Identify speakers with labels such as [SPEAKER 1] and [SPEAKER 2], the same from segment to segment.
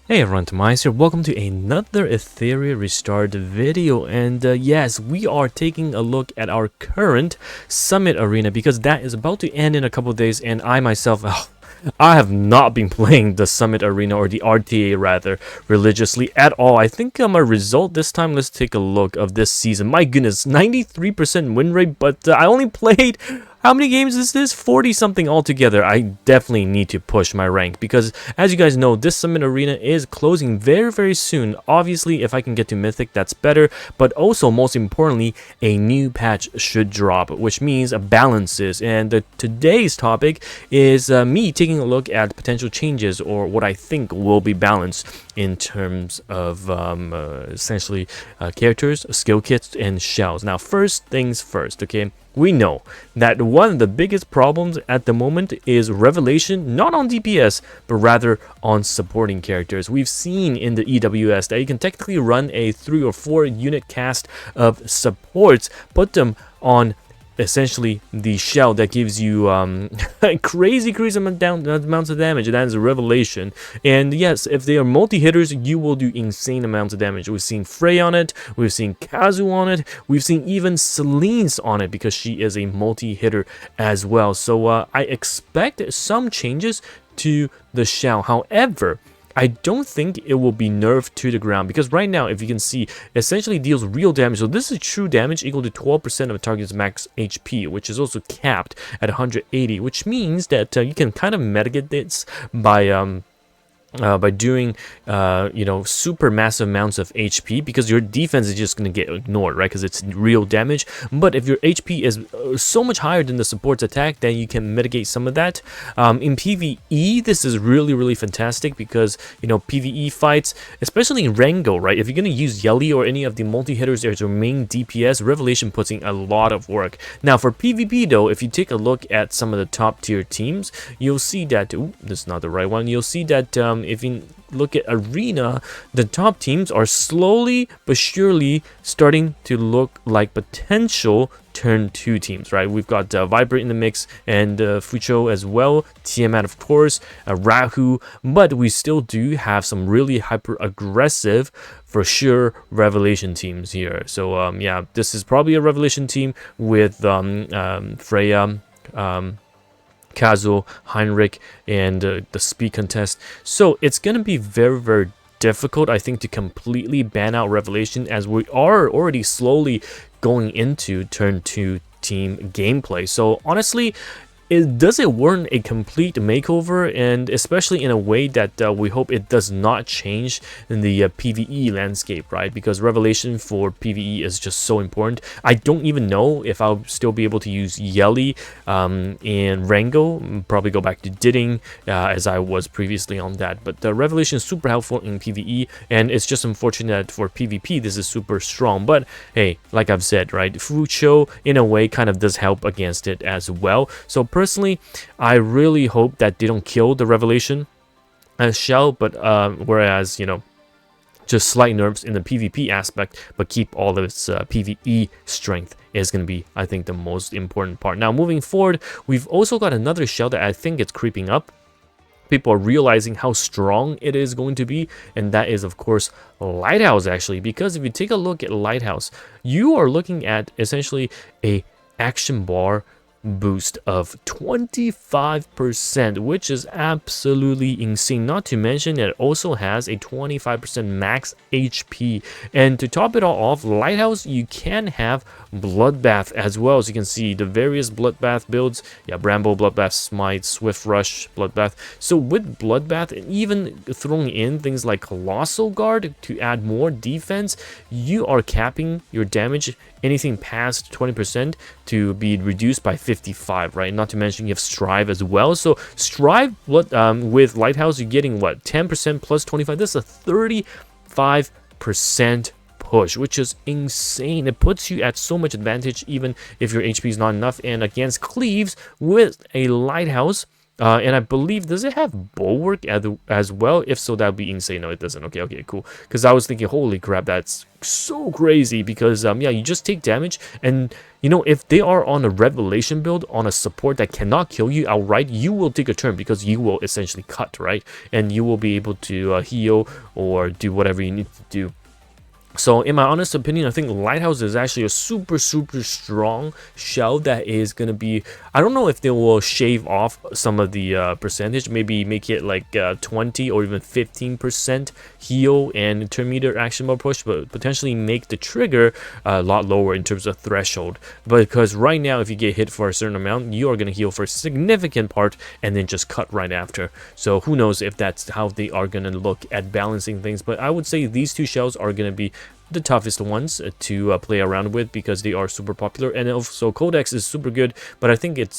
[SPEAKER 1] Hey everyone, TimaeuSS here. Welcome to another Etheria restart video, and yes, we are taking a look at our current Summit Arena because that is about to end in a couple of days, and I myself, I have not been playing the Summit Arena, or the RTA rather, religiously at all. I think my result this time, let's take a look of this season. My goodness, 93% win rate, but I only played... How many games is this? 40 something altogether. I definitely need to push my rank because, as you guys know, this Summit Arena is closing very soon. Obviously, if I can get to Mythic, that's better, but also, most importantly, a new patch should drop, which means balances. And today's topic is me taking a look at potential changes, or what I think will be balanced in terms of essentially characters, skill kits, and shells. Now, first things first, okay? We know that one of the biggest problems at the moment is revelation, not on DPS, but rather on supporting characters. We've seen in the EWS that you can technically run a 3 or 4 unit cast of supports, put them on essentially the shell that gives you crazy amounts of damage, and that is a revelation. And yes, if they are multi-hitters, you will do insane amounts of damage. We've seen Frey on it, we've seen Kazu on it, we've seen even Celine's on it because she is a multi-hitter as well. So I expect some changes to the shell. However, I don't think it will be nerfed to the ground because right now, if you can see, essentially deals real damage. So this is true damage equal to 12% of a target's max HP, which is also capped at 180, which means that you can kind of mitigate this by doing you know, super massive amounts of HP, because your defense is just going to get ignored, right? Because it's real damage. But if your HP is so much higher than the support's attack, then you can mitigate some of that. In PvE, this is really fantastic because, you know, PvE fights, especially in Rango, right? If you're going to use Yelly or any of the multi-hitters as your main DPS, Revelation puts in a lot of work. Now for PvP though, if you take a look at some of the top tier teams, you'll see that, ooh, this is not the right one, you'll see that if you look at Arena, the top teams are slowly but surely starting to look like potential turn 2 teams, right? We've got Viper in the mix, and Fucho as well, Tiamat of course, Rahu, but we still do have some really hyper aggressive, for sure, Revelation teams here. So yeah, this is probably a Revelation team with Freya, Kazu, Heinrich, and the speed contest. So it's gonna be very difficult, I think, to completely ban out Revelation, as we are already slowly going into turn 2 team gameplay. So honestly, does it warrant a complete makeover, and especially in a way that we hope it does not change in the PvE landscape, right? Because Revelation for PvE is just so important. I don't even know if I'll still be able to use Yelly in Rango. Probably go back to Didding as I was previously on that. But Revelation is super helpful in PvE, and it's just unfortunate that for PvP this is super strong. But hey, like I've said, right, Fucho in a way kind of does help against it as well. So personally, I really hope that they don't kill the Revelation as shell, but whereas, you know, just slight nerfs in the PvP aspect, but keep all of its PvE strength is going to be, I think, the most important part. Now, moving forward, we've also got another shell that I think it's creeping up. People are realizing how strong it is going to be, and that is, of course, Lighthouse, actually. Because if you take a look at Lighthouse, you are looking at essentially a action bar boost of 25%, which is absolutely insane. Not to mention it also has a 25% max HP, and to top it all off, Lighthouse, you can have Bloodbath as well. As you can see, the various Bloodbath builds, yeah, Bramble, Bloodbath, Smite, Swift Rush, Bloodbath. So with Bloodbath, and even throwing in things like Colossal Guard to add more defense, you are capping your damage anything past 20% to be reduced by 55, right? Not to mention you have Strive as well. So Strive with Lighthouse, you're getting what, 10% plus 25. This is a 35% push, which is insane. It puts you at so much advantage even if your HP is not enough. And against Cleaves with a Lighthouse, And I believe, does it have bulwark as well? If so, that would be insane. No, it doesn't. Okay, cool. Because I was thinking, holy crap, that's so crazy. Because yeah, you just take damage, and you know, if they are on a revelation build on a support that cannot kill you outright, you will take a turn because you will essentially cut, right? And you will be able to heal or do whatever you need to do. So in my honest opinion, I think Lighthouse is actually a super strong shell that is going to be, I don't know if they will shave off some of the percentage, maybe make it like 20 or even 15% heal and turn meter action bar push, but potentially make the trigger a lot lower in terms of threshold. Because right now, if you get hit for a certain amount, you are going to heal for a significant part and then just cut right after. So who knows if that's how they are going to look at balancing things. But I would say these two shells are going to be the toughest ones to play around with because they are super popular. And also Codex is super good, but I think it's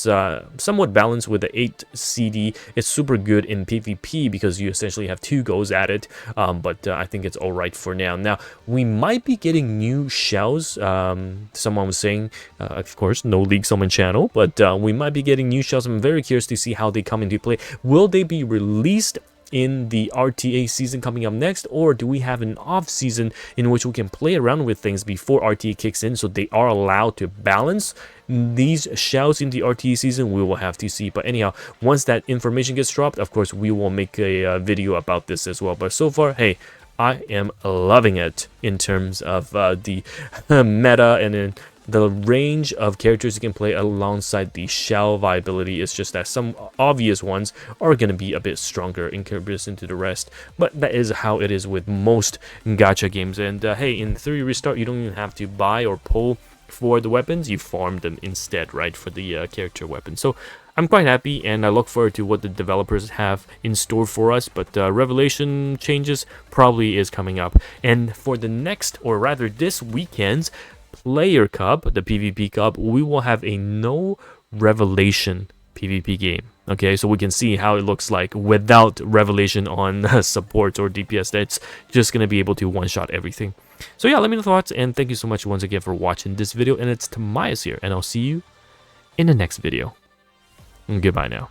[SPEAKER 1] somewhat balanced with the 8 CD. It's super good in PvP because you essentially have 2 goes at it, but I think it's alright for now. Now, we might be getting new shells. Someone was saying, of course, no leaks on my channel, but we might be getting new shells. I'm very curious to see how they come into play. Will they be released in the RTA season coming up next, or do we have an off season in which we can play around with things before RTA kicks in, so they are allowed to balance these shells in the RTA season? We will have to see. But anyhow, once that information gets dropped, of course we will make a video about this as well. But so far, hey, I am loving it in terms of the meta and then the range of characters you can play alongside the shell viability. Is just that some obvious ones are going to be a bit stronger in comparison to the rest, but that is how it is with most gacha games. And hey, in Etheria Restart, you don't even have to buy or pull for the weapons, you farm them instead, right, for the character weapons. So I'm quite happy, and I look forward to what the developers have in store for us. But Revelation changes probably is coming up, and for the next, or rather this weekend's Player Cup, the PvP Cup, we will have a no revelation PvP game. Okay, so we can see how it looks like without revelation on support or DPS. That's just going to be able to one-shot everything. So yeah, let me know your thoughts, and thank you so much once again for watching this video. And it's TimaeuSS here, and I'll see you in the next video. And goodbye now.